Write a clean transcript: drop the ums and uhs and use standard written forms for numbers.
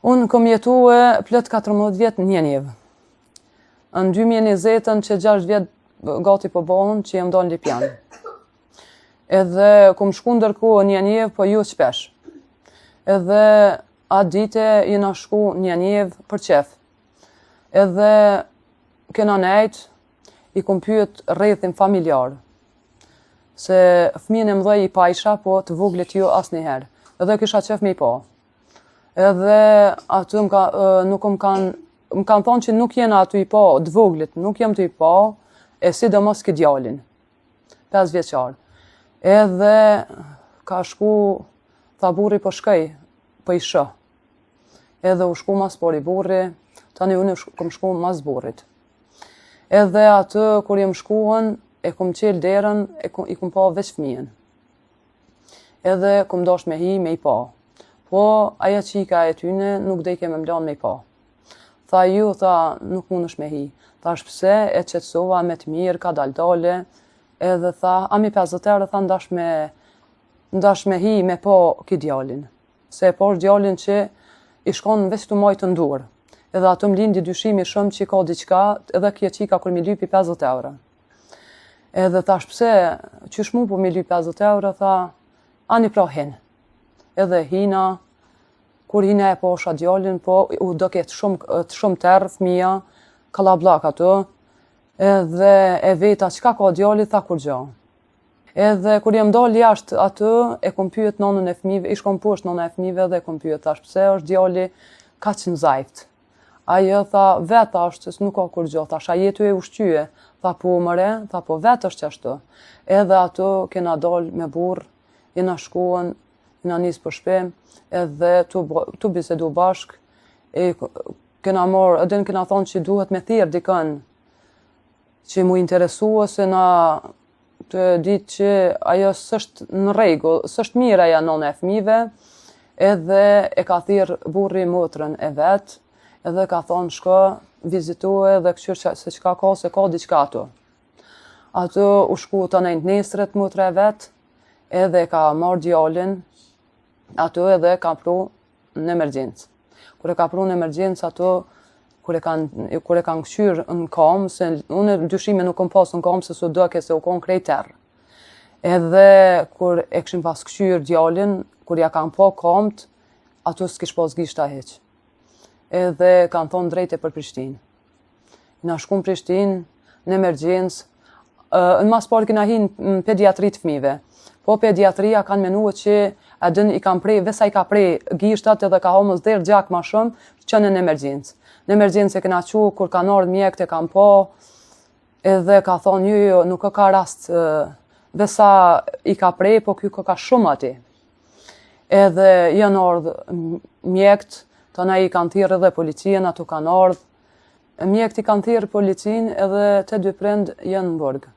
Unë kom jetue plot 14 vjetë një njevë. Në 2020 që 6 vjetë gati po bohën që jem dalë Lipjan. Edhe kom shku ndërkohë një njevë, po ju shpesh. Edhe atë dite jena shku një njevë për qef. Edhe kena nejt, i kom pyet rrethin familjar. Se fëmijën e mdhej i pajsha, po të voglit jo asnjëherë. Edhe kisha qef me i pa. Edhe aty më kanë thonë që nuk jena aty i pa, të voglit, nuk jem të i pa, e sidomos këtë djalin, 5 vjeçar. Edhe ka shku, tha burri po shkej, po i shë. Edhe u shku mas pori burri, tani unë kom shku mas burrit. Edhe aty, kur jem shkuën, e kom qel derën, i kom pa veç fëmijën. Edhe kom dash me hi, me i pa. Po, aja qika e tyne nuk dejke me mlan me i pa. Tha ju, tha, nuk mundesh me hi. Tha shpse, e qetsova me të mirë, ka dale. Edhe tha, ami 50 erë, tha, ndash me hi, me pa ki djalin. Se e pash djalin që i shkon veç të majtë ndur. Edhe ato më lindi dyshimi shumë që ka diqka, edhe kje qika kur mi lypi 50 euro. Edhe tha shpse, qysh mu po mi lypi 50 euro, tha, ani pra hin. Edhe hina, kur hina e posha djalin, po u do ketë shumë tërë fëmija, kalablak ato, edhe e veta qka ka djali, tha kur gja. Edhe kur jem dal jashtë aty, e kom pyet nonën e fëmive, ish kom poshtë nonën e fëmive dhe e kom pyet, thash pse është djali ka që nzajft. Ajo tha, vetë ashtë, nuk ka kur gja, thash a jetu e ushqyje, tha po mëre, tha po vetë është qashtu. Edhe aty kena dal me burr, jena shkuën, jena nisë për shpe, edhe tu bisedu bashk, kena marrë, edhe kena thonë që duhet me thirr dikën që mu interesua se na të ditë që ajo s'është në rregull, s'është mirë ajo nona e fëmijëve, edhe e ka thirr burri motrën e vet, edhe ka thonë shko, vizitue dhe këqyr se çka ka, se ka diçka ato. Ato u shku të nejnë nesret motra e vet, edhe ka marrë djalin, ato edhe ka pru në emergjencë. Kur e ka pru në emergjencë ato, kur e kanë këshyr në kam, se unë dyshime nuk kom pas në kam, se su doke se u kon krejt terë. Edhe kur e këshim pas këshyr djalin, kur ja kanë pa kamt, ato s'kish pas gishta heq. Edhe kanë thonë drejte për Prishtinë. Na shku në Prishtinë, në emergjencë, në mas parë kina hi në pediatri të fëmijëve. Po pediatria kanë menua që adën i kanë prej, vesa i ka prej gishtat edhe ka homës dherë gjak ma shumë, që në emergjencë. Në emergjencë e kena qu, kur kanë ardhë mjekët e kanë po, edhe ka thonë, jo, nuk ka rast, vesa i ka prej, po kjo ka shumë ati. Edhe janë ardhë mjekët, të na i kanë thirrë edhe policien, ato kanë ardhë. Mjekët i kanë thirrë policin edhe të dy prind janë në burg.